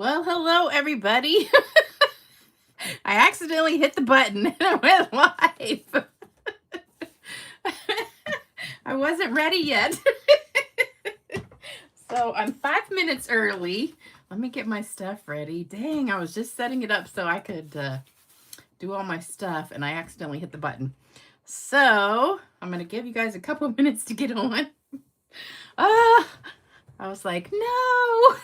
Well, hello everybody. I accidentally hit the button and I went live. I wasn't ready yet. So I'm 5 minutes early. Let me get my stuff ready. Dang, I was just setting it up so I could do all my stuff and I accidentally hit the button. So I'm going to give you guys a couple of minutes to get on. I was like, no.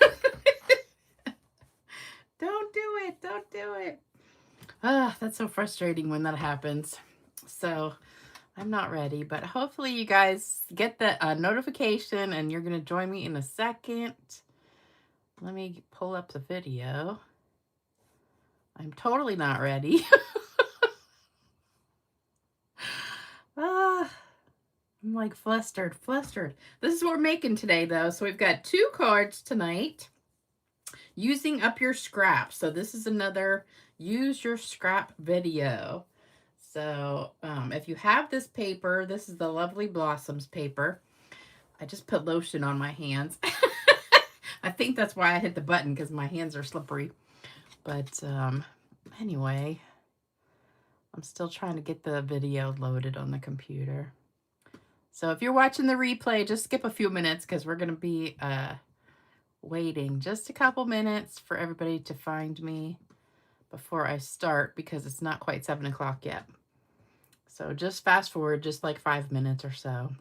Don't do it. Don't do it. That's so frustrating when that happens. So I'm not ready, but hopefully you guys get the notification and you're going to join me in a second. Let me pull up the video. I'm totally not ready. I'm like flustered. This is what we're making today though. So we've got 2 cards tonight. Using up your scrap. So this is another use your scrap video. So if you have this paper, this is the Lovely Blossoms paper. I just put lotion on my hands. I think that's why I hit the button, because my hands are slippery. But anyway, I'm still trying to get the video loaded on the computer. So if you're watching the replay, just skip a few minutes because we're going to be waiting just a couple minutes for everybody to find me before I start, because it's not quite 7 o'clock yet. So just fast forward just like 5 minutes or so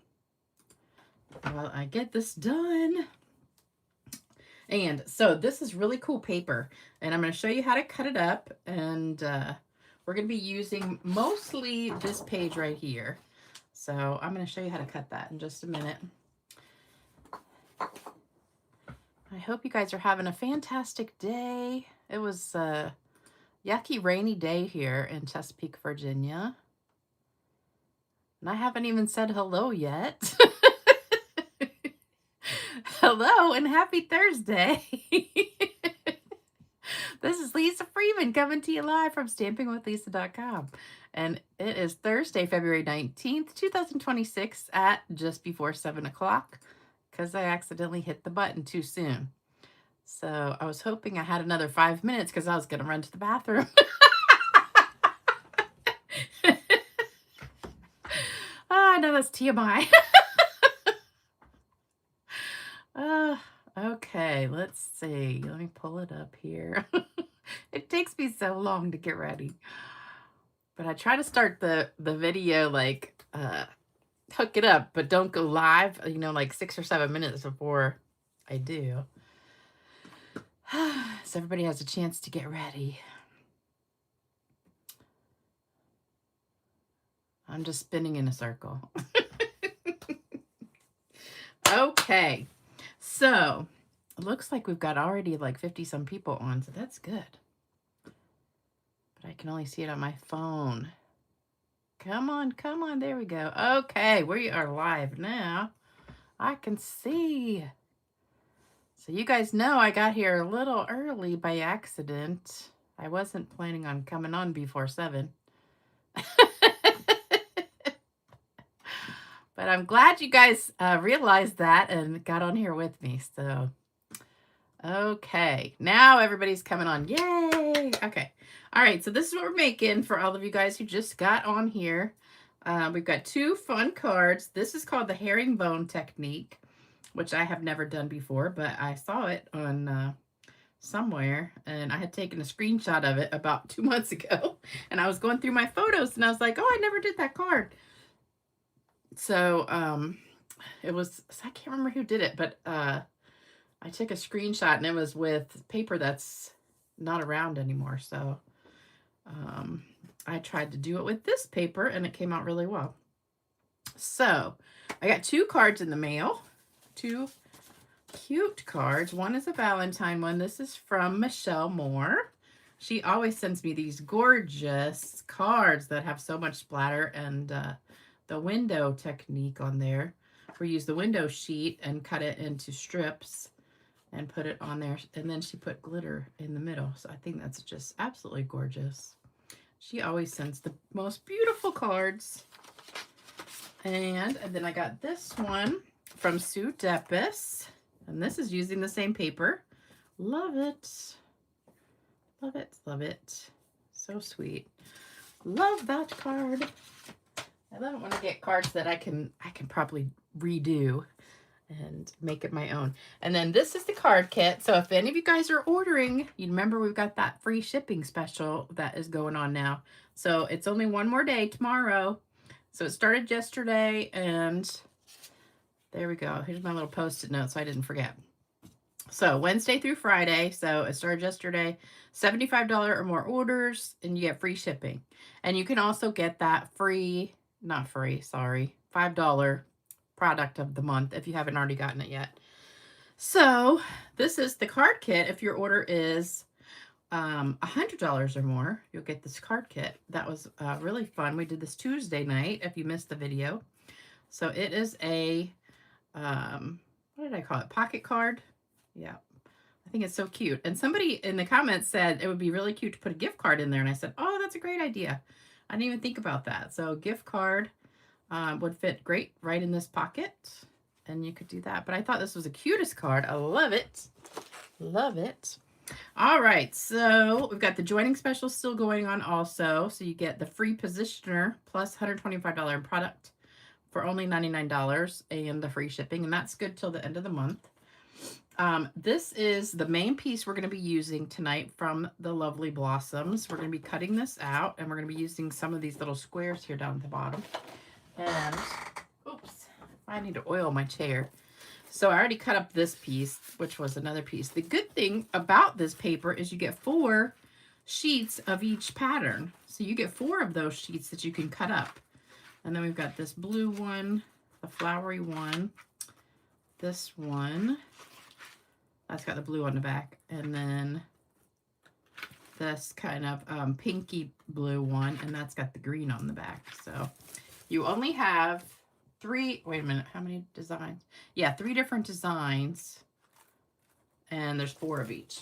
while I get this done. And so this is really cool paper, and I'm going to show you how to cut it up, and we're going to be using mostly this page right here. So I'm going to show you how to cut that in just a minute. I hope you guys are having a fantastic day. It was a yucky rainy day here in Chesapeake, Virginia. And I haven't even said hello yet. Hello and happy Thursday. This is Lisa Freeman coming to you live from stampingwithlisa.com. And it is Thursday, February 19th, 2026 at just before 7 o'clock because I accidentally hit the button too soon. So I was hoping I had another 5 minutes because I was going to run to the bathroom. I know that's TMI. Okay, let's see. Let me pull it up here. It takes me so long to get ready. But I try to start the video like hook it up, but don't go live, you know, like 6 or 7 minutes before I do. So everybody has a chance to get ready. I'm just spinning in a circle. Okay. So it looks like we've got already like 50-some people on, so that's good. But I can only see it on my phone. Come on, come on. There we go. Okay, we are live now. I can see. So you guys know I got here a little early by accident. I wasn't planning on coming on before 7. But I'm glad you guys realized that and got on here with me. So, okay. Now everybody's coming on. Yay! Okay. All right. So this is what we're making for all of you guys who just got on here. We've got 2 fun cards. This is called the herringbone technique, which I have never done before, but I saw it on somewhere, and I had taken a screenshot of it about 2 months ago, and I was going through my photos, and I was like, oh, I never did that card. So it was, I can't remember who did it, but I took a screenshot, and it was with paper that's not around anymore. So I tried to do it with this paper, and it came out really well. So I got 2 cards in the mail, 2 cute cards. One is a Valentine one. This is from Michelle Moore. She always sends me these gorgeous cards that have so much splatter, and the window technique on there. We use the window sheet and cut it into strips and put it on there. And then she put glitter in the middle. So I think that's just absolutely gorgeous. She always sends the most beautiful cards. And then I got this one from Sue Deppis. And this is using the same paper. Love it. Love it, love it. So sweet. Love that card. I love it when I get cards that I can probably redo and make it my own. And then this is the card kit. So if any of you guys are ordering, you remember we've got that free shipping special that is going on now. So it's only one more day, tomorrow. So it started yesterday, and there we go. Here's my little Post-it note so I didn't forget. So Wednesday through Friday, so it started yesterday, $75 or more orders, and you get free shipping. And you can also get that free, not free, sorry, $5 product of the month if you haven't already gotten it yet. So this is the card kit. If your order is $100 or more, you'll get this card kit. That was really fun. We did this Tuesday night, if you missed the video. So it is a, what did I call it? Pocket card. Yeah. I think it's so cute. And somebody in the comments said it would be really cute to put a gift card in there. And I said, oh, that's a great idea. I didn't even think about that. So gift card would fit great right in this pocket. And you could do that. But I thought this was the cutest card. I love it. Love it. All right. So we've got the joining special still going on also. So you get the free positioner plus $125 in product for only $99 and the free shipping. And that's good till the end of the month. This is the main piece we're going to be using tonight from the Lovely Blossoms. We're going to be cutting this out, and we're going to be using some of these little squares here down at the bottom. And, oops, I need to oil my chair. So I already cut up this piece, which was another piece. The good thing about this paper is you get 4 sheets of each pattern. So you get 4 of those sheets that you can cut up. And then we've got this blue one, the flowery one, this one. That's got the blue on the back. And then this kind of pinky blue one. And that's got the green on the back. So you only have 3, wait a minute, how many designs? Yeah, 3 different designs. And there's 4 of each.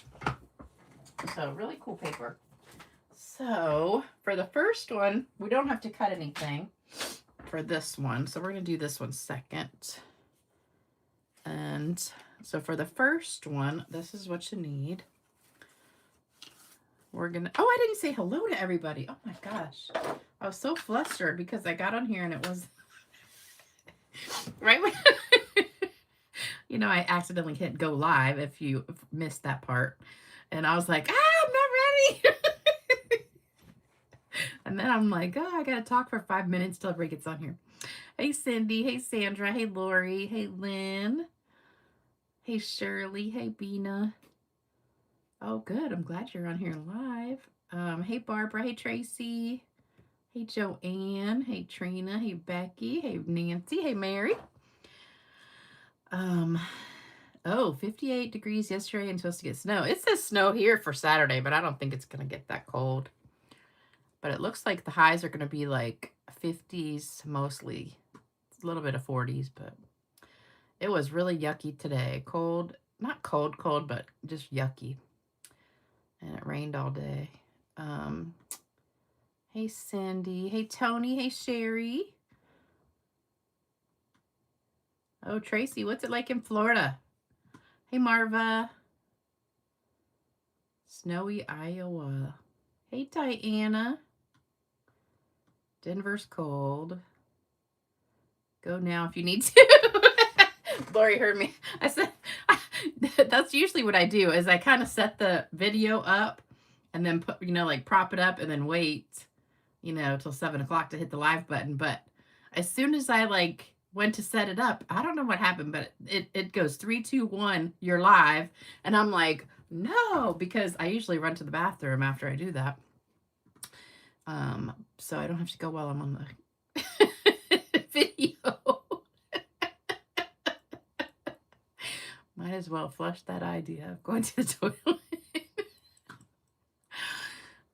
So really cool paper. So for the first one, we don't have to cut anything for this one. So we're going to do this one second. And so for the first one, this is what you need. We're going to, oh, I didn't say hello to everybody. Oh my gosh. I was so flustered because I got on here and it was right when, you know, I accidentally hit go live if you missed that part. And I was like, I'm not ready. And then I'm like, oh, I got to talk for 5 minutes till everybody gets on here. Hey, Cindy. Hey, Sandra. Hey, Lori. Hey, Lynn. Hey, Shirley. Hey, Bina. Oh, good. I'm glad you're on here live. Hey, Barbara. Hey, Tracy. Hey, Joanne. Hey, Trina. Hey, Becky. Hey, Nancy. Hey, Mary. Oh, 58 degrees yesterday and supposed to get snow. It says snow here for Saturday, but I don't think it's going to get that cold. But it looks like the highs are going to be like 50s mostly. It's a little bit of 40s, but it was really yucky today. Cold, not cold, but just yucky. And it rained all day. Hey, Cindy. Hey, Tony. Hey, Sherry. Oh, Tracy, what's it like in Florida? Hey, Marva. Snowy Iowa. Hey, Diana. Denver's cold. Go now if you need to. Lori heard me. I said, that's usually what I do is I kind of set the video up and then put, you know, like prop it up and then wait, you know, till 7 o'clock to hit the live button. But as soon as I like went to set it up, I don't know what happened, but it goes 3, 2, 1, you're live. And I'm like, no, because I usually run to the bathroom after I do that. So I don't have to go while I'm on the video. Might as well flush that idea of going to the toilet.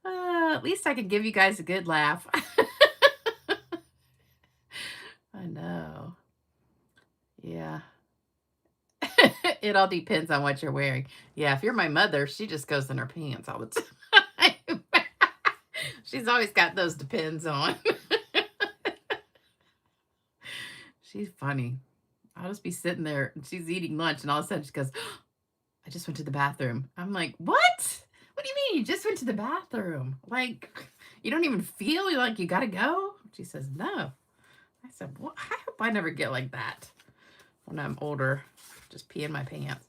At least I can give you guys a good laugh. I know. Yeah. It all depends on what you're wearing. Yeah, if you're my mother, she just goes in her pants all the time. She's always got those depends on. She's funny. I'll just be sitting there and she's eating lunch and all of a sudden she goes, I just went to the bathroom. I'm like, what? What do you mean you just went to the bathroom. Like, you don't even feel like you got to go? She says, no. I said, well, I hope I never get like that when I'm older. Just pee in my pants.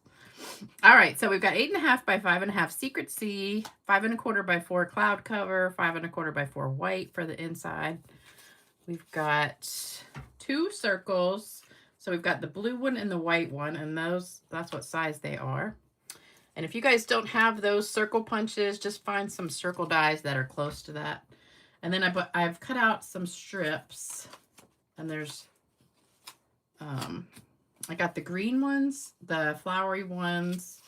All right, so we've got 8.5 by 5.5 Secret C, 5.25 by 4 cloud cover, 5.25 by 4 white for the inside. We've got 2 circles. So we've got the blue one and the white one, and that's what size they are. And if you guys don't have those circle punches, just find some circle dies that are close to that. And then I've cut out some strips, and there's I got the green ones, the flowery ones.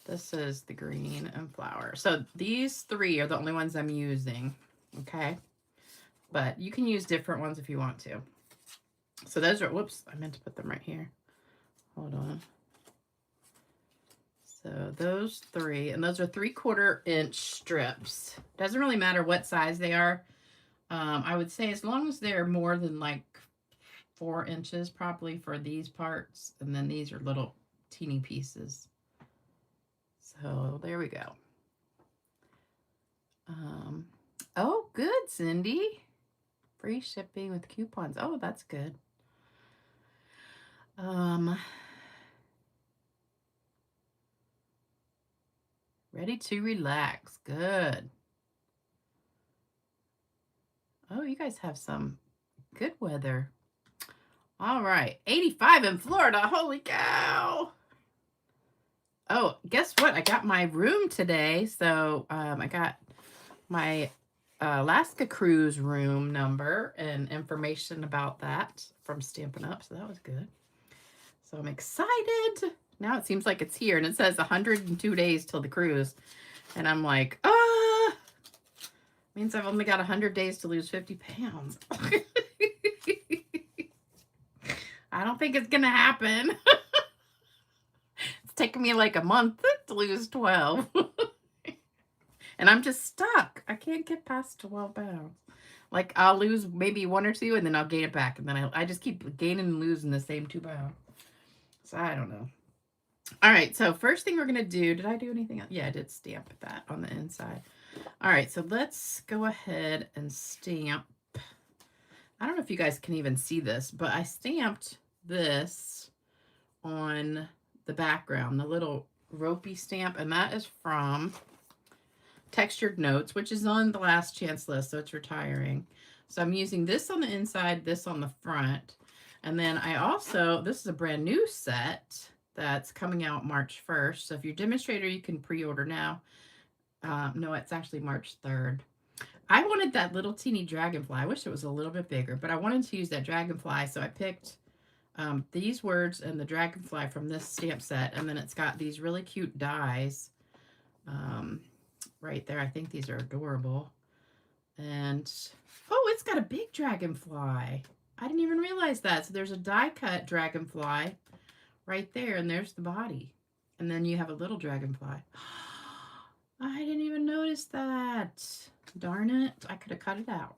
This is the green and flower. So these 3 are the only ones I'm using, okay? But you can use different ones if you want to. So those are, whoops, I meant to put them right here. Hold on. So those 3, and those are 3/4 inch strips. Doesn't really matter what size they are. I would say as long as they're more than like 4 inches probably for these parts, and then these are little teeny pieces. So there we go. Oh, good, Cindy. Free shipping with coupons. Oh, that's good. Ready to relax. Good. Oh, you guys have some good weather. All right. 85 in Florida. Holy cow. Oh, guess what? I got my room today. So I got my Alaska cruise room number and information about that from Stampin' Up. So that was good. So I'm excited. Now it seems like it's here, and it says 102 days till the cruise. And I'm like, means I've only got 100 days to lose 50 pounds. I don't think it's going to happen. It's taking me like a month to lose 12. And I'm just stuck. I can't get past 12 pounds. Like, I'll lose maybe 1 or 2, and then I'll gain it back. And then I just keep gaining and losing the same 2 pounds. So I don't know. All right, so first thing we're going to do, did I do anything else? Yeah, I did stamp that on the inside. All right, so let's go ahead and stamp. I don't know if you guys can even see this, but I stamped this on the background, the little ropey stamp, and that is from Textured Notes, which is on the last chance list, so it's retiring. So I'm using this on the inside, this on the front. And then I also, this is a brand new set that's coming out March 1st. So if you're demonstrator, you can pre-order now. No, it's actually March 3rd. I wanted that little teeny dragonfly. I wish it was a little bit bigger, but I wanted to use that dragonfly. So I picked these words and the dragonfly from this stamp set. And then it's got these really cute dies right there. I think these are adorable. And, oh, it's got a big dragonfly. I didn't even realize that. So there's a die cut dragonfly right there, and there's the body. And then you have a little dragonfly. I didn't even notice that. Darn it. I could have cut it out.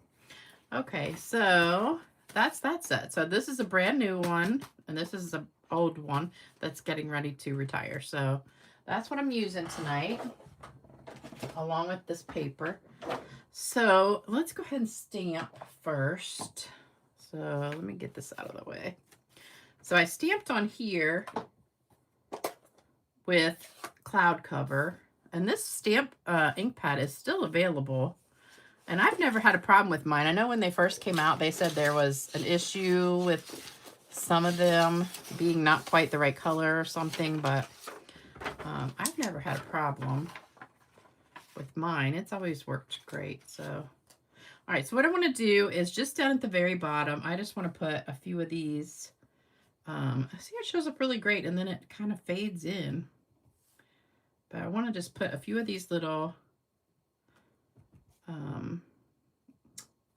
Okay, so that's that set. So this is a brand new one, and this is an old one that's getting ready to retire. So that's what I'm using tonight, along with this paper. So let's go ahead and stamp first. So let me get this out of the way. So I stamped on here with cloud cover, and this stamp ink pad is still available. And I've never had a problem with mine. I know when they first came out, they said there was an issue with some of them being not quite the right color or something, but I've never had a problem with mine. It's always worked great. So all right, so what I want to do is just down at the very bottom, I just want to put a few of these. See, it shows up really great, and then it kind of fades in. But I want to just put a few of these little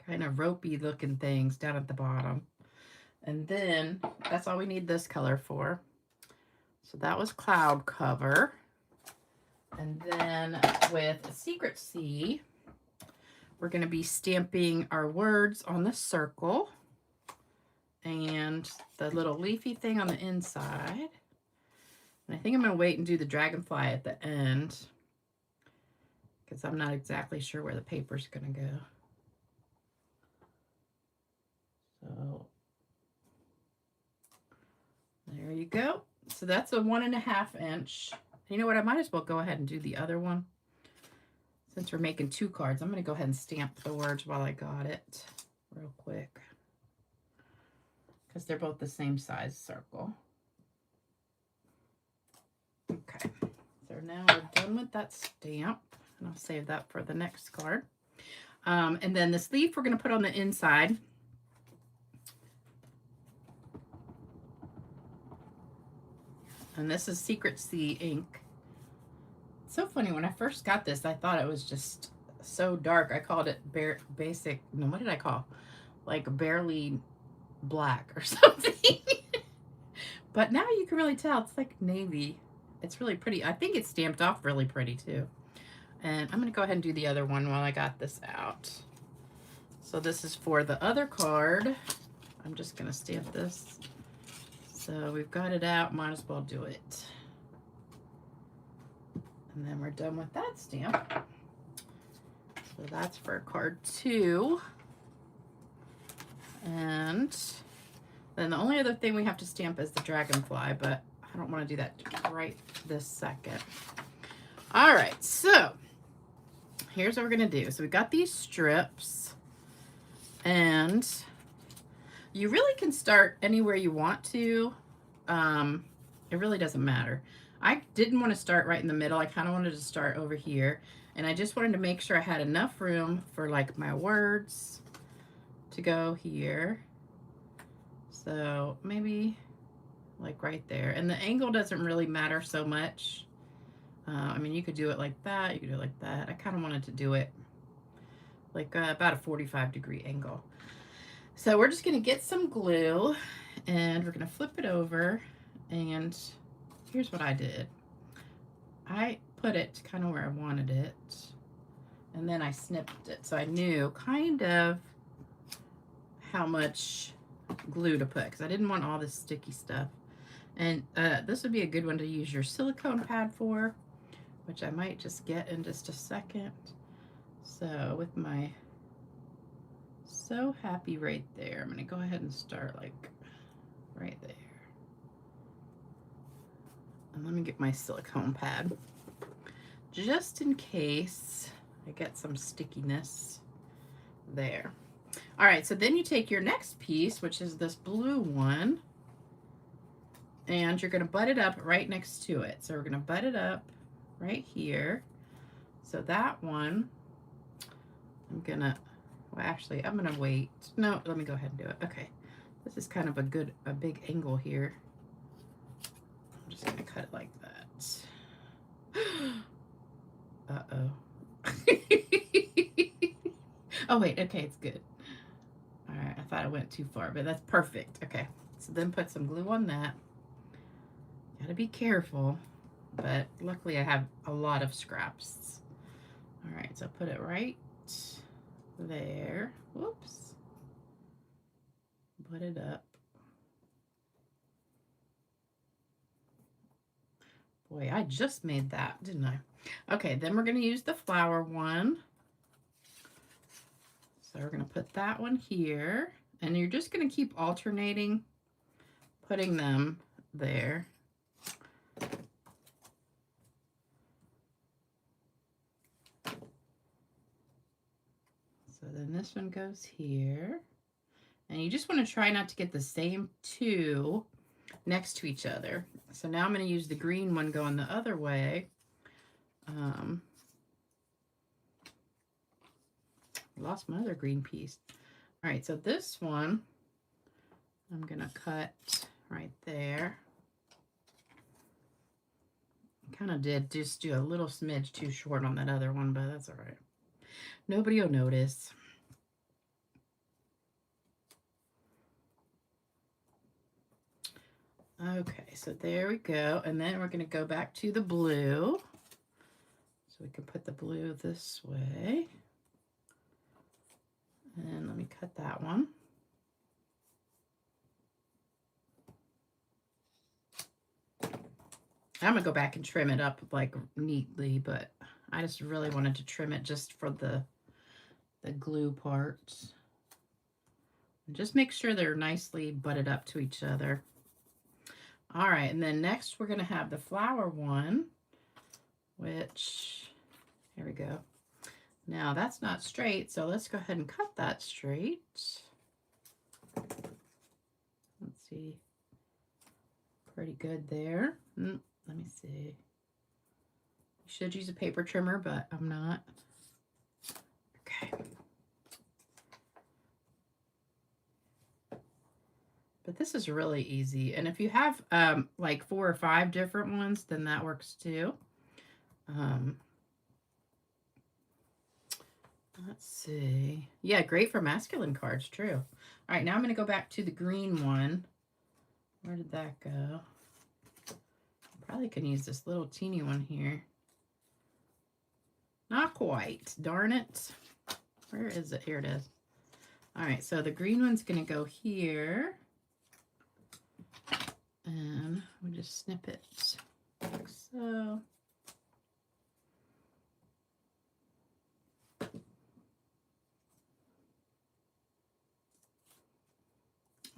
kind of ropey looking things down at the bottom. And then that's all we need this color for. So that was cloud cover. And then with Secret C, we're going to be stamping our words on the circle and the little leafy thing on the inside. And I think I'm going to wait and do the dragonfly at the end. because I'm not exactly sure where the paper's going to go. So there you go. So that's a 1.5 inch. You know what? I might as well go ahead and do the other one. Since we're making 2 cards, I'm going to go ahead and stamp the words while I got it real quick. Because they're both the same size circle. Okay. So now we're done with that stamp. And I'll save that for the next card. And then the sleeve we're going to put on the inside. And this is Secret Sea ink. It's so funny, when I first got this, I thought it was just so dark. I called it basic, no, what did I call? Like barely black or something. But now you can really tell it's like navy. It's really pretty. I think it's stamped off really pretty too. And I'm going to go ahead and do the other one while I got this out. So this is for the other card. I'm just going to stamp this. So we've got it out, might as well do it. And then we're done with that stamp. So that's for card 2. And then the only other thing we have to stamp is the dragonfly, but I don't want to do that right this second. All right, so here's what we're going to do. So we got these strips, and you really can start anywhere you want to. It really doesn't matter. I didn't want to start right in the middle. I kind of wanted to start over here, and I just wanted to make sure I had enough room for like my words to go here. So maybe like right there. And the angle doesn't really matter so much. I mean, you could do it like that. You could do it like that. I kind of wanted to do it like about a 45-degree angle. So we're just going to get some glue, and we're going to flip it over. And here's what I did. I put it kind of where I wanted it, and then I snipped it. So I knew kind of how much glue to put, because I didn't want all this sticky stuff. And this would be a good one to use your silicone pad for, which I might just get in just a second. So with my So Happy right there, I'm going to go ahead and start like right there. And let me get my silicone pad just in case I get some stickiness there. All right, so then you take your next piece, which is this blue one, and you're going to butt it up right next to it. So we're going to butt it up right here. So that one, I'm going to, well, actually, I'm going to wait. No, let me go ahead and do it. Okay, this is kind of a big angle here. I'm just going to cut it like that. Uh-oh. Oh, wait, okay, it's good. All right, I thought I went too far, but that's perfect. Okay, so then put some glue on that. Gotta be careful, but luckily I have a lot of scraps. All right, so put it right there. Whoops. Put it up. Boy, I just made that, didn't I? Okay, then we're gonna use the flower one. So we're gonna put that one here, and you're just gonna keep alternating, putting them there. So then this one goes here, and you just want to try not to get the same 2 next to each other. So now I'm going to use the green one going the other way. Lost my other green piece. All right, so this one I'm going to cut right there. Kind of did just do a little smidge too short on that other one, but that's all right. Nobody will notice. Okay, so there we go. And then we're going to go back to the blue. So we can put the blue this way. And let me cut that one. I'm gonna go back and trim it up like neatly, but I just really wanted to trim it just for the glue parts. And just make sure they're nicely butted up to each other. All right, and then next we're gonna have the flower one, which, here we go. Now that's not straight, so let's go ahead and cut that straight. Let's see. Pretty good there. Let me see. You should use a paper trimmer, but I'm not. Okay. But this is really easy. And if you have like 4 or 5 different ones, then that works too. Let's see. Yeah, great for masculine cards, true. All right, now I'm going to go back to the green one. Where did that go? Probably can use this little teeny one here. Not quite. Darn it. Where is it? Here it is. All right, so the green one's going to go here. And we just snip it like so.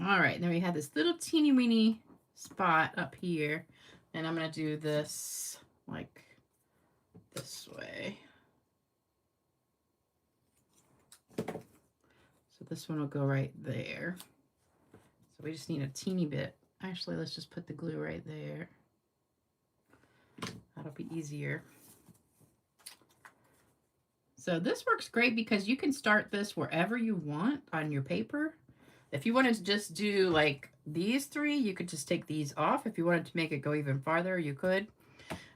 All right, then we have this little teeny weeny spot up here, and I'm going to do this like this way. So this one will go right there. So we just need a teeny bit. Actually, let's just put the glue right there. That'll be easier. So this works great because you can start this wherever you want on your paper. If you wanted to just do like these 3, you could just take these off. If you wanted to make it go even farther, you could.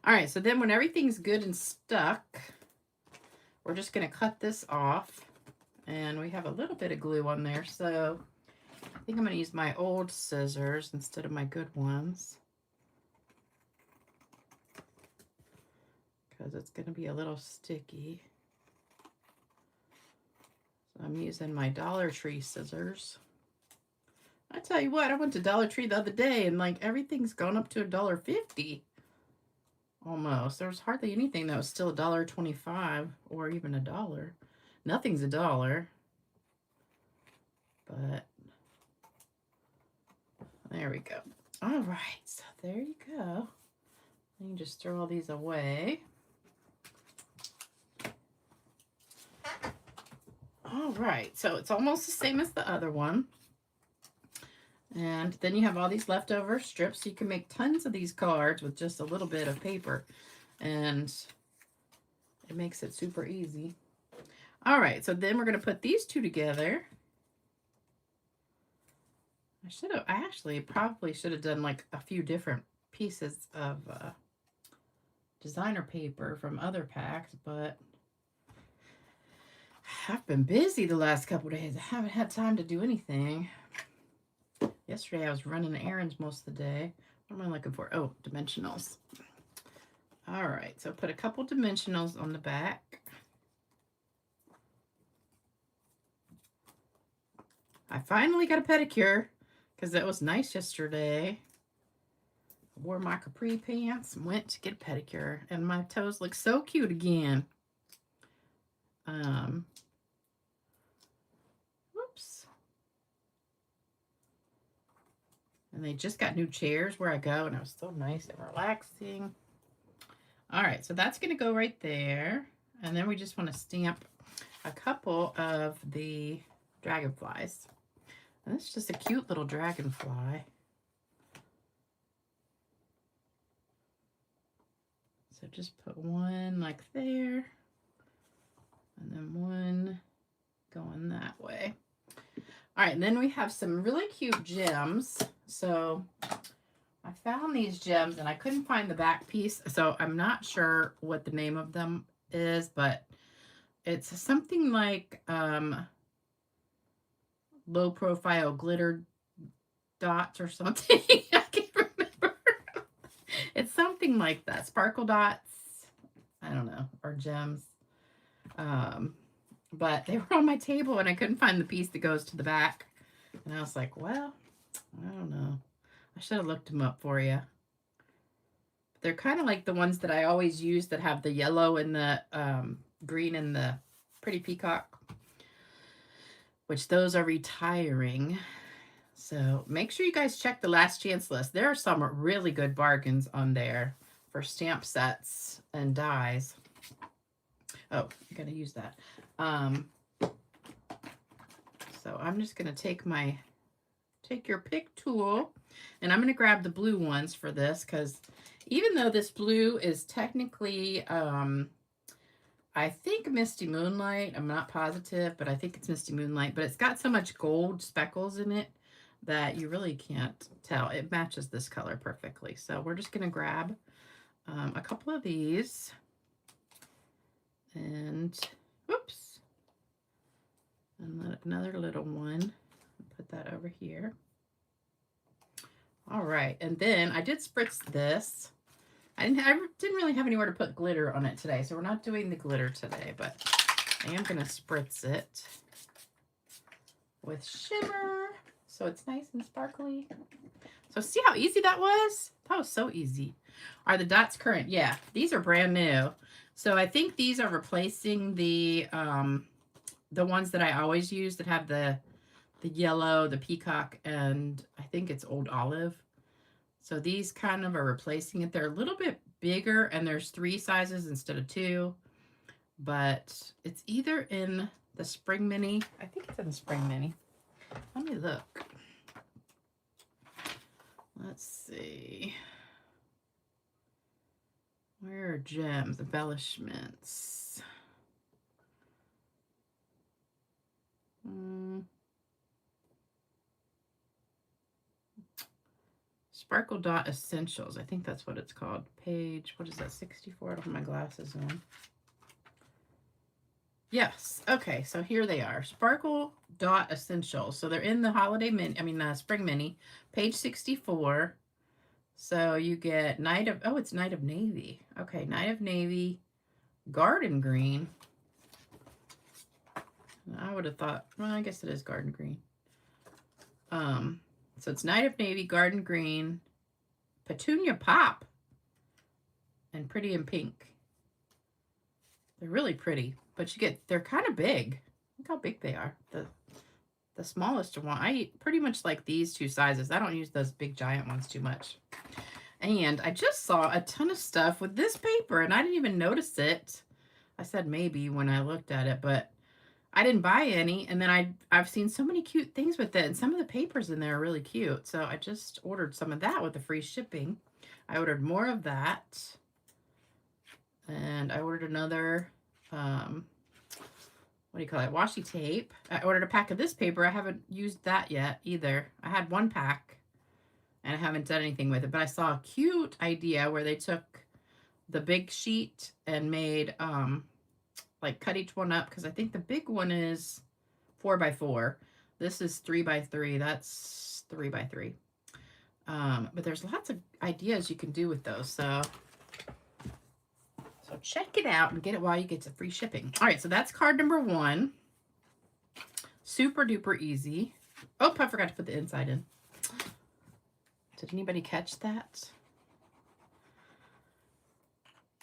All right, so then when everything's good and stuck, we're just going to cut this off. And we have a little bit of glue on there, so I think I'm going to use my old scissors instead of my good ones, because it's going to be a little sticky. So I'm using my Dollar Tree scissors. I tell you what, I went to Dollar Tree the other day and like everything's gone up to $1.50 almost. There was hardly anything that was still $1.25 or even $1. Nothing's $1, but there we go. All right, so there you go. You can just throw all these away. All right, so it's almost the same as the other one. And then you have all these leftover strips. So you can make tons of these cards with just a little bit of paper. And it makes it super easy. All right, so then we're going to put these 2 together. I actually probably should have done like a few different pieces of designer paper from other packs, but I've been busy the last couple of days. I haven't had time to do anything. Yesterday I was running errands most of the day. What am I looking for? Oh, dimensionals. All right, so put a couple dimensionals on the back. I finally got a pedicure because it was nice yesterday. I wore my capri pants and went to get a pedicure, and my toes look so cute again. Whoops. And they just got new chairs where I go, and it was so nice and relaxing. All right, so that's going to go right there. And then we just want to stamp a couple of the dragonflies. And this is just a cute little dragonfly. So just put one like there, and then one going that way. All right, and then we have some really cute gems. So I found these gems and I couldn't find the back piece, so I'm not sure what the name of them is, but it's something like low profile glitter dots or something. I can't remember. It's something like that. Sparkle dots. I don't know. Or gems. But they were on my table and I couldn't find the piece that goes to the back. And I was like, well, I don't know. I should have looked them up for you. They're kind of like the ones that I always use that have the yellow and the green and the pretty peacock, which those are retiring. So make sure you guys check the last chance list. There are some really good bargains on there for stamp sets and dies. Oh, I gotta use that. So I'm just gonna take your pick tool, and I'm gonna grab the blue ones for this, because even though this blue is technically, I think Misty Moonlight, I'm not positive, but I think it's Misty Moonlight, but it's got so much gold speckles in it that you really can't tell. It matches this color perfectly. So we're just gonna grab a couple of these, and whoops, and another little one. Put that over here. All right, and then I did spritz this. I didn't really have anywhere to put glitter on it today, so we're not doing the glitter today, but I am gonna spritz it with shimmer, so it's nice and sparkly. So see how easy that was? That was so easy. Are the dots current? Yeah, these are brand new. So I think these are replacing the ones that I always use that have the yellow, the peacock, and I think it's old olive. So these kind of are replacing it. They're a little bit bigger, and there's 3 sizes instead of 2, but it's either in the Spring Mini. I think it's in the Spring Mini. Let me look. Let's see. Where are gems, embellishments? Sparkle Dot Essentials. I think that's what it's called. Page, what is that, 64? I don't have my glasses on. Yes. Okay, so here they are. Sparkle Dot Essentials. So they're in the Holiday Mini, Spring Mini, page 64. So you get it's Night of Navy. Okay, Night of Navy, Garden Green. I would have thought, well, I guess it is Garden Green. So it's Night of Navy, Garden Green, Petunia Pop, and Pretty in Pink. They're really pretty, but they're kind of big. Look how big they are. The smallest one, I pretty much like these 2 sizes. I don't use those big giant ones too much. And I just saw a ton of stuff with this paper, and I didn't even notice it. I said maybe when I looked at it, but I didn't buy any. And then I've seen so many cute things with it, and some of the papers in there are really cute. So I just ordered some of that with the free shipping. I ordered more of that. And I ordered another, what do you call it, washi tape. I ordered a pack of this paper. I haven't used that yet either. I had 1 pack, and I haven't done anything with it. But I saw a cute idea where they took the big sheet and made, like cut each one up, because I think the big one is 4x4. This is 3x3. That's 3x3. But there's lots of ideas you can do with those. So check it out and get it while you get to free shipping. All right, so that's card number 1. Super duper easy. Oh, I forgot to put the inside in. Did anybody catch that?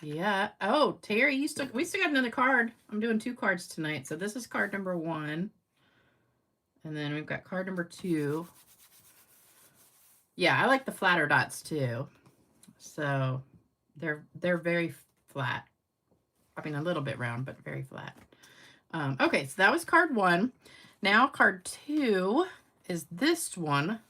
Yeah. Oh, Terry, we still got another card. I'm doing 2 cards tonight. So this is card number 1. And then we've got card number 2. Yeah, I like the flatter dots too. So they're very flat. I mean, a little bit round, but very flat. Okay, so that was card 1. Now card 2 is this one.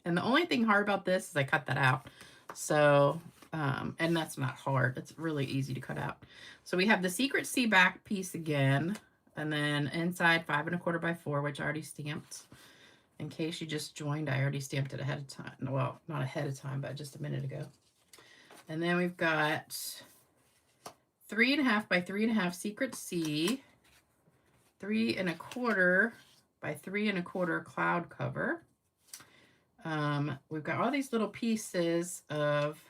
And the only thing hard about this is I cut that out. So, and that's not hard. It's really easy to cut out. So we have the Secret Sea back piece again. And then inside 5 1/4 by 4, which I already stamped. In case you just joined, I already stamped it ahead of time. Well, not ahead of time, but just a minute ago. And then we've got 3 1/2 by 3 1/2 Secret Sea, 3 1/4 by 3 1/4 cloud cover. We've got all these little pieces of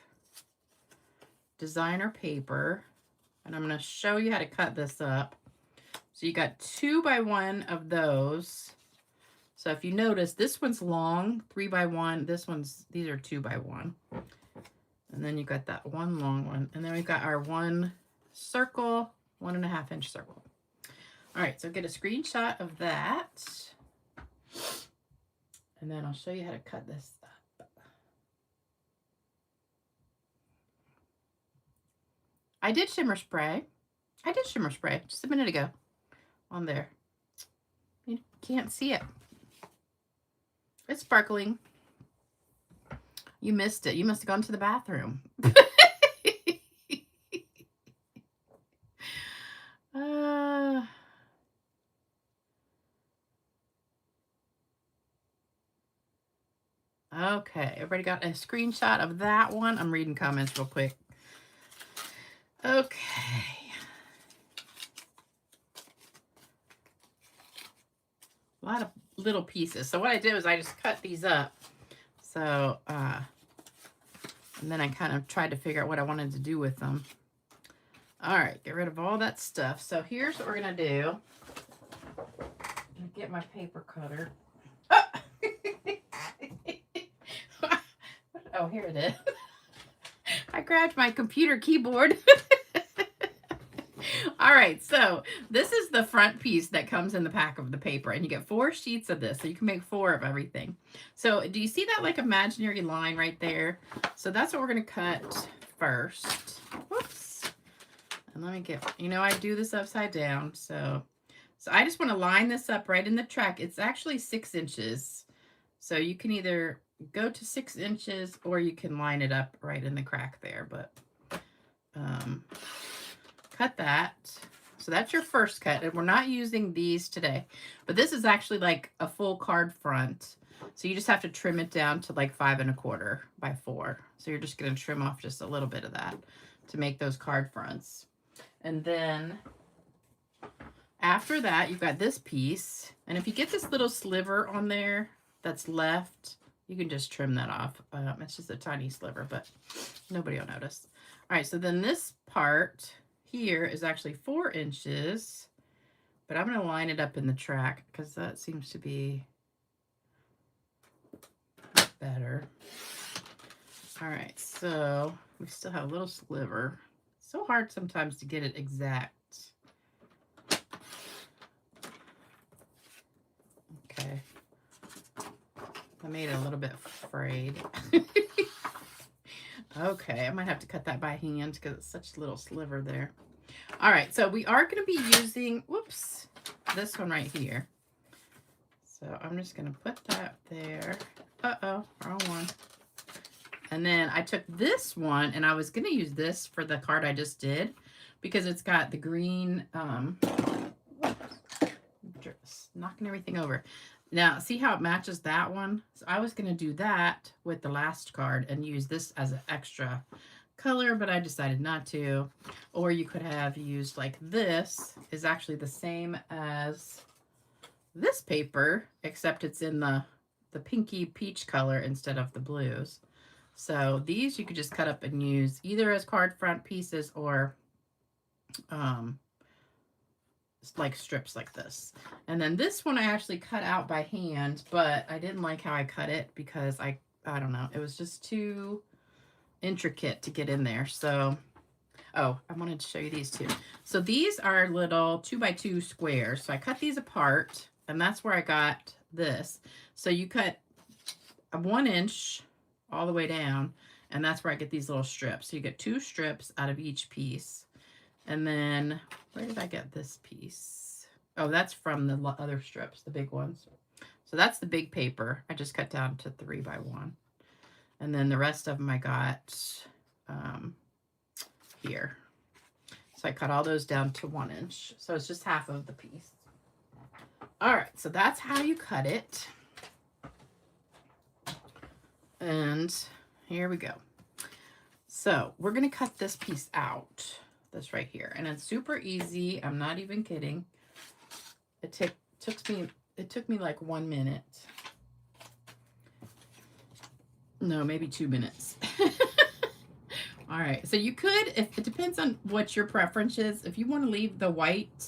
designer paper, and I'm going to show you how to cut this up. So you got 2 by 1 of those. So if you notice, this one's long, 3 by 1. These are 2 by 1. And then you got that one long one. And then we've got our one circle, 1.5 inch circle. All right, so get a screenshot of that. And then I'll show you how to cut this up. I did shimmer spray. Just a minute ago on there. You can't see it. It's sparkling. You missed it. You must have gone to the bathroom. Okay, everybody got a screenshot of that one? I'm reading comments real quick. Okay. A lot of little pieces. So what I did was I just cut these up. So, and then I kind of tried to figure out what I wanted to do with them. All right, get rid of all that stuff. So here's what we're going to do. Get my paper cutter. Oh, oh here it is. I grabbed my computer keyboard. All right, so this is the front piece that comes in the pack of the paper, and you get 4 sheets of this, so you can make 4 of everything. So do you see that like imaginary line right there? So that's what we're going to cut first. Whoops. And let me get, you know, I do this upside down, so I just want to line this up right in the track. It's actually 6 inches, so you can either go to 6 inches or you can line it up right in the crack there, but cut that. So that's your first cut, and we're not using these today, but this is actually like a full card front. So you just have to trim it down to like 5 1/4 by 4. So you're just going to trim off just a little bit of that to make those card fronts. And then after that, you've got this piece, and if you get this little sliver on there that's left, you can just trim that off. It's just a tiny sliver, but nobody will notice. All right, so then this part here is actually 4 inches, but I'm going to line it up in the track because that seems to be better. All right, so we still have a little sliver. It's so hard sometimes to get it exact. Okay. I made it a little bit frayed. Okay, I might have to cut that by hand because it's such a little sliver there. All right, so we are going to be using, whoops, this one right here. So I'm just going to put that there. Uh-oh, wrong one. And then I took this one, and I was going to use this for the card I just did because it's got the green, just knocking everything over. Now, see how it matches that one? So I was going to do that with the last card and use this as an extra color, but I decided not to. Or you could have used like this is actually the same as this paper, except it's in the pinky peach color instead of the blues. So these you could just cut up and use either as card front pieces or like strips like this. And then this one I actually cut out by hand, but I didn't like how I cut it because I don't know, it was just too intricate to get in there. So oh, I wanted to show you these two. So these are little 2x2 squares. So I cut these apart, and that's where I got this. So you cut a 1 inch all the way down, and that's where I get these little strips. So you get 2 strips out of each piece. And then, where did I get this piece? Oh, that's from the other strips, the big ones. So that's the big paper. I just cut down to 3 by 1. And then the rest of them I got here. So I cut all those down to 1 inch. So it's just half of the piece. All right, so that's how you cut it. And here we go. So we're going to cut this piece out. This right here, and it's super easy. I'm not even kidding. It took me like 1 minute. No, maybe 2 minutes. All right, so you could, if it depends on what your preference is. If you want to leave the white,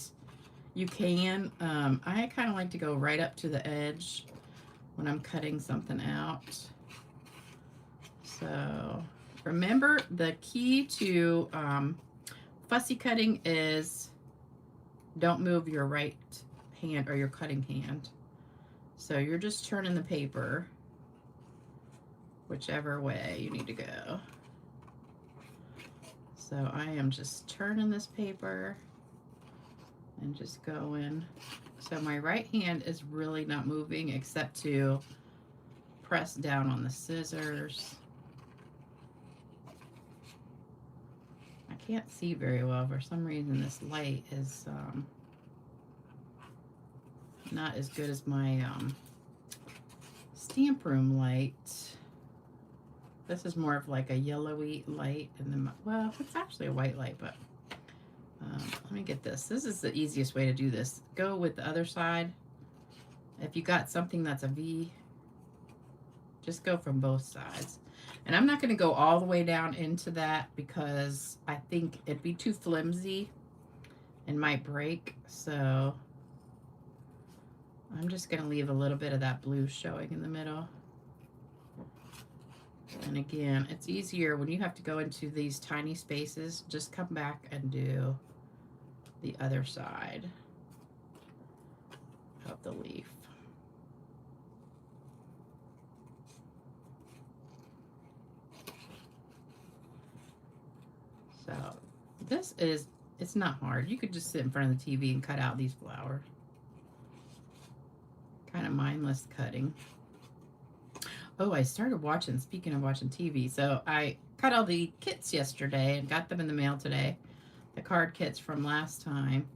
you can. I kind of like to go right up to the edge when I'm cutting something out. So Remember, the key to fussy cutting is don't move your right hand or your cutting hand. So you're just turning the paper whichever way you need to go. So I am just turning this paper and just going. So my right hand is really not moving except to press down on the scissors. I can't see very well. For some reason, this light is not as good as my stamp room light. This is more of like a yellowy light, and then, well, it's actually a white light, but let me get this. This is the easiest way to do this. Go with the other side. If you got something that's a V, just go from both sides. And I'm not going to go all the way down into that because I think it'd be too flimsy and might break. So I'm just going to leave a little bit of that blue showing in the middle. And again, it's easier when you have to go into these tiny spaces. Just come back and do the other side of the leaf. So this is, it's not hard. You could just sit in front of the TV and cut out these flowers. Kind of mindless cutting. Oh, I started watching, speaking of watching TV, so I cut all the kits yesterday and got them in the mail today, the card kits from last time.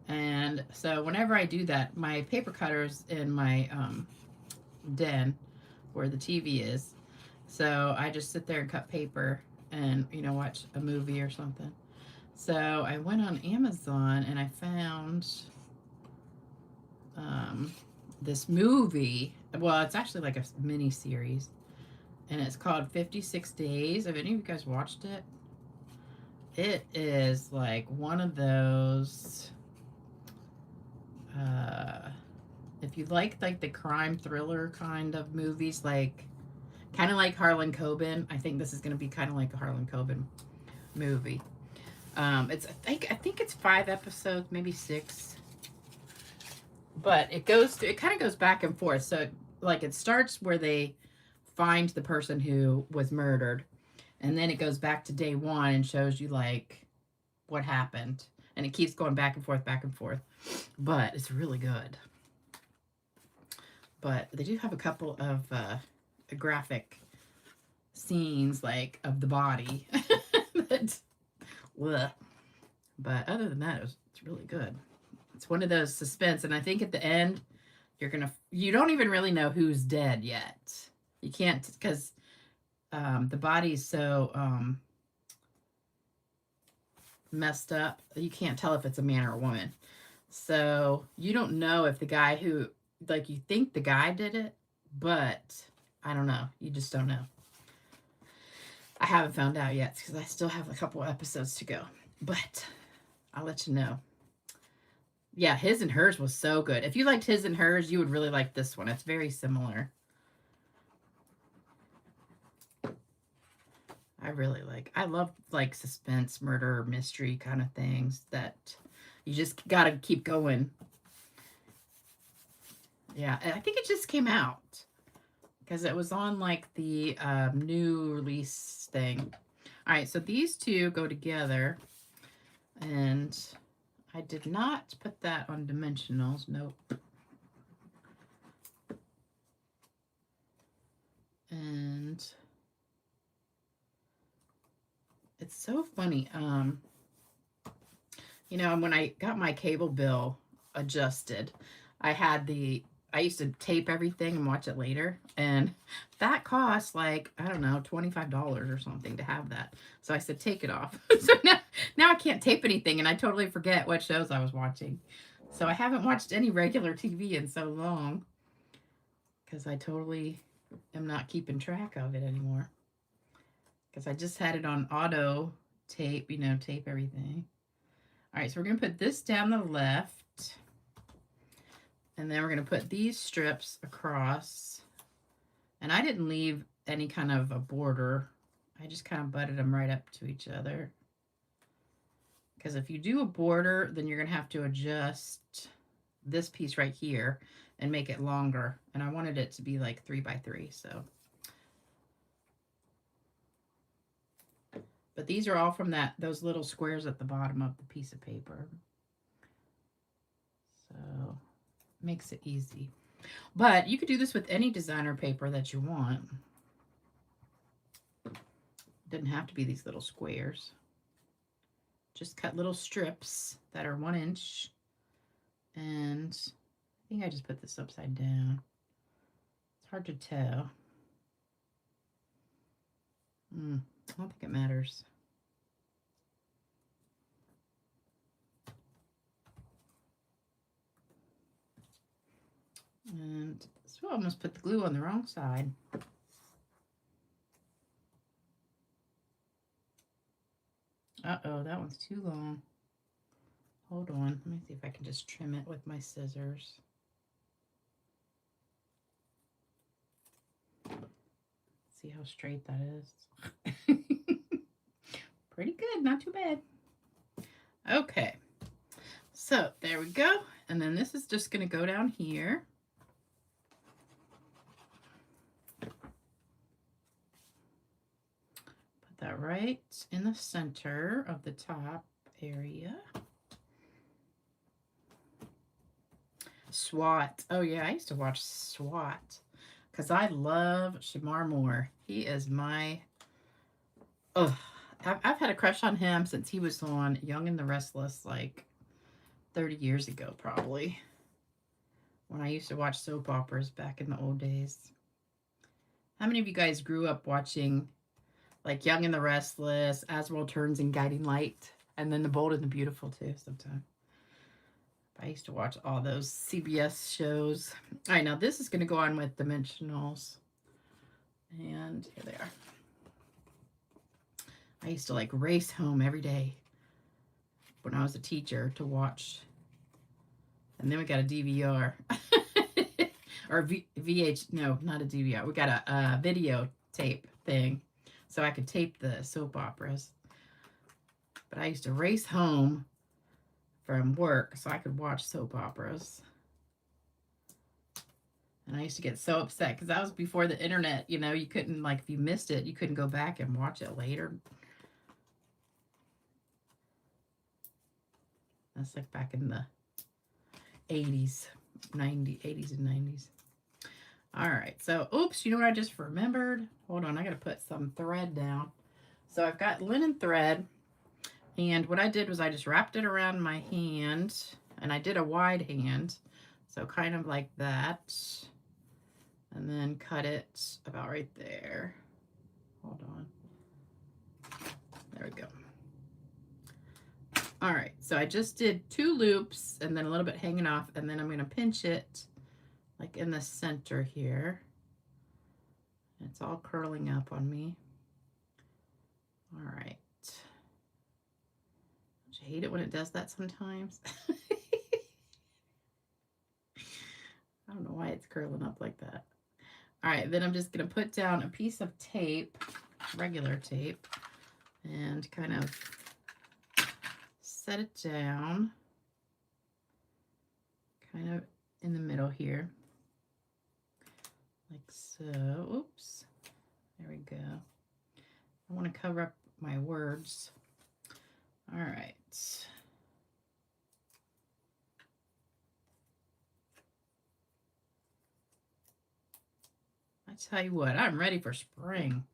And so whenever I do that, my paper cutter's in my den where the TV is. So I just sit there and cut paper and, you know, watch a movie or something. So I went on Amazon and I found this movie. Well, it's actually like a mini series, and it's called 56 Days. Have any of you guys watched it? It is like one of those, if you like the crime thriller kind of movies, like kind of like Harlan Coben. I think this is going to be kind of like a Harlan Coben movie. It's I think it's 5 episodes, maybe 6. But it kind of goes back and forth. So like it starts where they find the person who was murdered, and then it goes back to day 1 and shows you like what happened, and it keeps going back and forth, back and forth. But it's really good. But they do have a couple of graphic scenes like of the body. But other than that, it's really good. It's one of those suspense, and I think at the end you don't even really know who's dead yet. You can't, because the body's so messed up, you can't tell if it's a man or a woman. So you don't know if the guy who, like, you think the guy did it, but I don't know. You just don't know. I haven't found out yet because I still have a couple episodes to go, but I'll let you know. Yeah, His and Hers was so good. If you liked His and Hers, you would really like this one. It's very similar. I love like suspense, murder, mystery kind of things that you just gotta keep going. Yeah, and I think it just came out because it was on like the new release thing. All right, so these two go together, and I did not put that on dimensionals. Nope. And it's so funny. You know, when I got my cable bill adjusted, I used to tape everything and watch it later, and that cost like, I don't know, $25 or something to have that. So I said, take it off. So now I can't tape anything, and I totally forget what shows I was watching. So I haven't watched any regular TV in so long because I totally am not keeping track of it anymore. Because I just had it on auto tape, you know, tape everything. All right, so we're going to put this down the left. And then we're going to put these strips across. And I didn't leave any kind of a border. I just kind of butted them right up to each other. Because if you do a border, then you're going to have to adjust this piece right here and make it longer. And I wanted it to be like 3 by 3, so. But these are all from those little squares at the bottom of the piece of paper. So, makes it easy. But you could do this with any designer paper that you want. It doesn't have to be these little squares. Just cut little strips that are 1 inch. And I think I just put this upside down. It's hard to tell. I don't think it matters. And so I almost put the glue on the wrong side. Uh-oh, that one's too long. Hold on, let me see if I can just trim it with my scissors. See how straight that is. Pretty good, not too bad. Okay, so there we go. And then this is just going to go down here. Put that right in the center of the top area. SWAT. Oh yeah, I used to watch SWAT because I love Shamar Moore. He is my... Oh, I've had a crush on him since he was on Young and the Restless, like 30 years ago, probably. When I used to watch soap operas back in the old days. How many of you guys grew up watching like Young and the Restless, As World Turns, and Guiding Light? And then The Bold and the Beautiful too, sometimes. I used to watch all those CBS shows. All right, now this is going to go on with dimensionals. And here they are. I used to like race home every day when I was a teacher to watch. And then we got a DVR. Or VH, no, not a DVR. We got a video tape thing. So I could tape the soap operas. But I used to race home from work so I could watch soap operas. And I used to get so upset because that was before the internet. You know, you couldn't, like, if you missed it, you couldn't go back and watch it later. That's like back in the 80s, 80s and 90s. All right, so, oops, you know what I just remembered? Hold on, I got to put some thread down. So I've got linen thread, and what I did was I just wrapped it around my hand, and I did a wide hand, so kind of like that, and then cut it about right there. Hold on. There we go. All right, so I just did 2 loops and then a little bit hanging off, and then I'm going to pinch it like in the center here. It's all curling up on me. All right. Don't you hate it when it does that sometimes? I don't know why it's curling up like that. All right, then I'm just going to put down a piece of tape, regular tape, and kind of set it down kind of in the middle here. Like so. Oops. There we go. I want to cover up my words. All right. I tell you what, I'm ready for spring.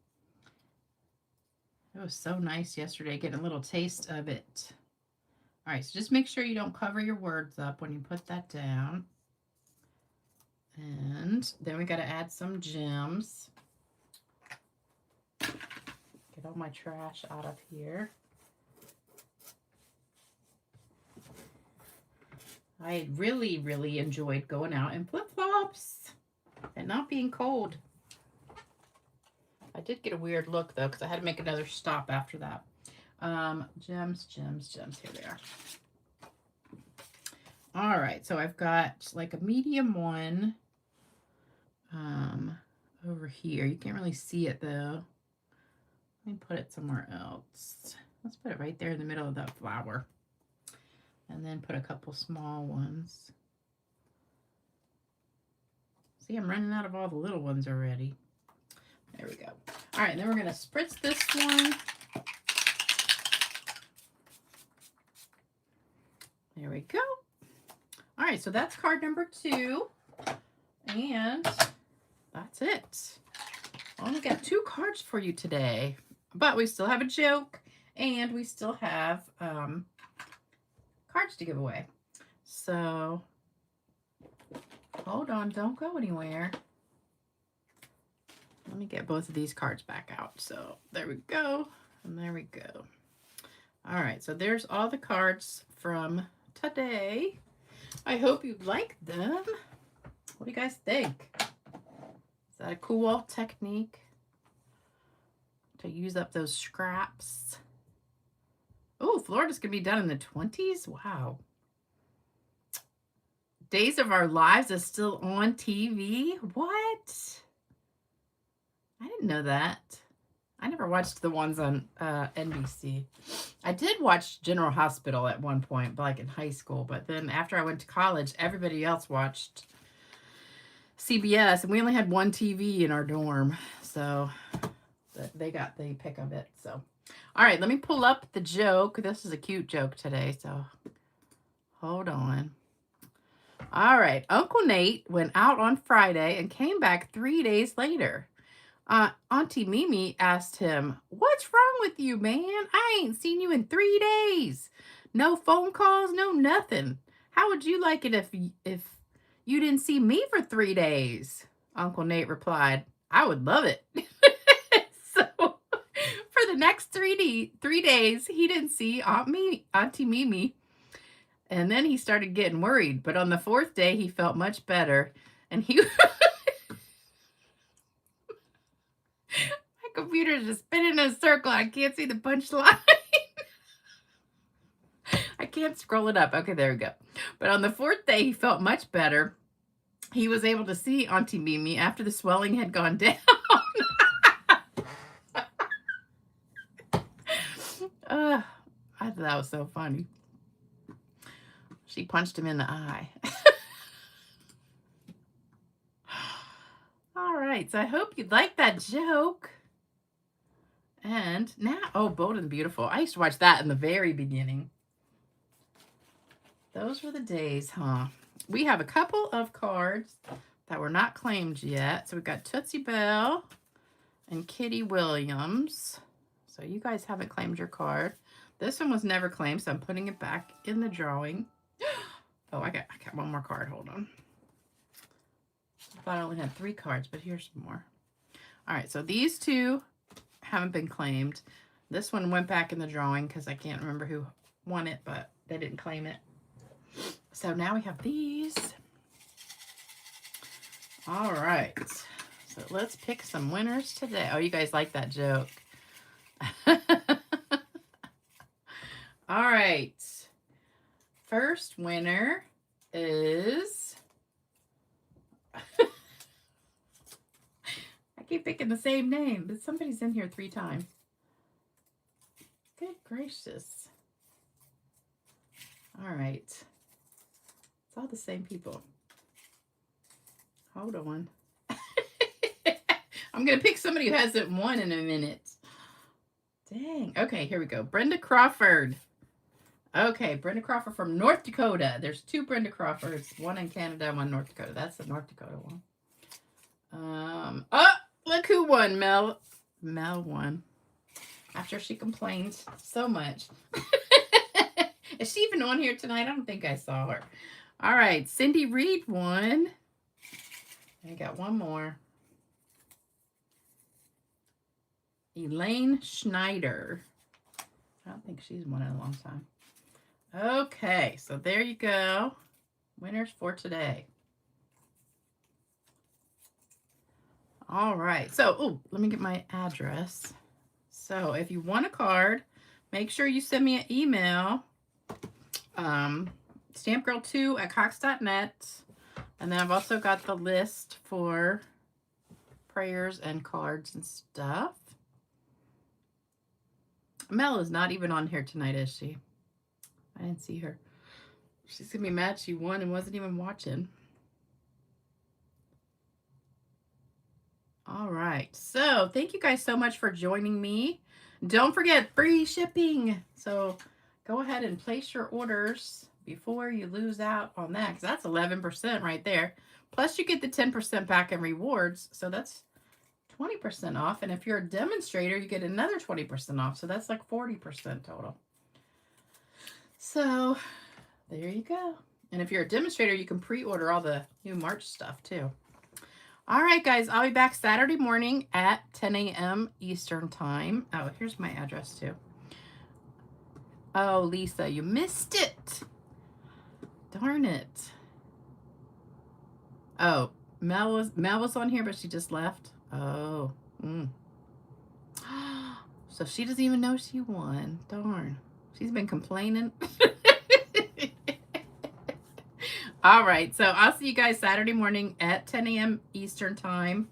It was so nice yesterday, getting a little taste of it. All right, so just make sure you don't cover your words up when you put that down. And then we got to add some gems. Get all my trash out of here. I really, really enjoyed going out in flip-flops and not being cold. I did get a weird look, though, because I had to make another stop after that. Gems. Here they are. All right, so I've got like a medium one over here. You can't really see it, though. Let me put it somewhere else. Let's put it right there in the middle of that flower. And then put a couple small ones. See, I'm running out of all the little ones already. There we go. All right, and then we're going to spritz this one. There we go. All right, so that's card number 2. And that's it. Only got 2 cards for you today. But we still have a joke. And we still have cards to give away. So, hold on. Don't go anywhere. Let me get both of these cards back out. So, there we go. And there we go. All right, so there's all the cards from today. I hope you like them. What do you guys think? Is that a cool technique to use up those scraps? Oh, Florida's going to be done in the 20s? Wow. Days of Our Lives is still on TV? What? I didn't know that. I never watched the ones on NBC. I did watch General Hospital at one point, like in high school. But then after I went to college, everybody else watched CBS. And we only had one TV in our dorm. So they got the pick of it. So, all right, let me pull up the joke. This is a cute joke today. So hold on. All right. Uncle Nate went out on Friday and came back 3 days later. Auntie Mimi asked him, "What's wrong with you, man? I ain't seen you in 3 days. No phone calls, no nothing. How would you like it if you didn't see me for 3 days?" Uncle Nate replied, "I would love it." So for the next 3 days, he didn't see Auntie Mimi. And then he started getting worried. But on the 4th day, he felt much better. And he... My computer's just spinning in a circle. I can't see the punchline. I can't scroll it up. Okay, there we go. But on the 4th day, he felt much better. He was able to see Auntie Mimi after the swelling had gone down. I thought that was so funny. She punched him in the eye. All right, so I hope you liked that joke. And now, oh, Bold and Beautiful. I used to watch that in the very beginning. Those were the days, huh? We have a couple of cards that were not claimed yet. So we've got Tootsie Bell and Kitty Williams. So you guys haven't claimed your card. This one was never claimed, so I'm putting it back in the drawing. Oh, I got one more card. Hold on. I thought I only had 3 cards, but here's some more. All right, so these 2 haven't been claimed. This one went back in the drawing because I can't remember who won it, but they didn't claim it. So now we have these. All right. So let's pick some winners today. Oh, you guys like that joke. All right. First winner is... I keep picking the same name, but somebody's in here 3 times. Good gracious. All right. It's all the same people. Hold on. I'm going to pick somebody who hasn't won in a minute. Dang. Okay, here we go. Brenda Crawford. Okay, Brenda Crawford from North Dakota. There's 2 Brenda Crawfords. One in Canada, one in North Dakota. That's the North Dakota one. Oh, look who won. Mel won. After she complained so much. Is she even on here tonight? I don't think I saw her. All right, Cindy Reed won. I got one more. Elaine Schneider. I don't think she's won in a long time. Okay, so there you go. Winners for today. All right, so let me get my address. So if you want a card, make sure you send me an email. stampgirl2@cox.net. And then I've also got the list for prayers and cards and stuff. Mel is not even on here tonight, is she? I didn't see her. She's going to be mad she won and wasn't even watching. All right. So thank you guys so much for joining me. Don't forget free shipping. So go ahead and place your orders before you lose out on that, because that's 11% right there. Plus you get the 10% back in rewards. So that's 20% off. And if you're a demonstrator, you get another 20% off. So that's like 40% total. So there you go. And if you're a demonstrator, you can pre-order all the new March stuff too. All right, guys, I'll be back Saturday morning at 10 a.m. Eastern time. Oh, here's my address too. Oh, Lisa, you missed it. Darn it. Oh, Mel was on here, but she just left. Oh. So she doesn't even know she won. Darn. She's been complaining. All right, so I'll see you guys Saturday morning at 10 a.m. Eastern time.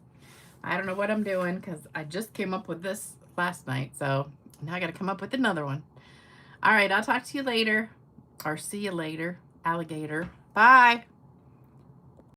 I don't know what I'm doing because I just came up with this last night, so now I got to come up with another one. All right, I'll talk to you later, or see you later, alligator. Bye.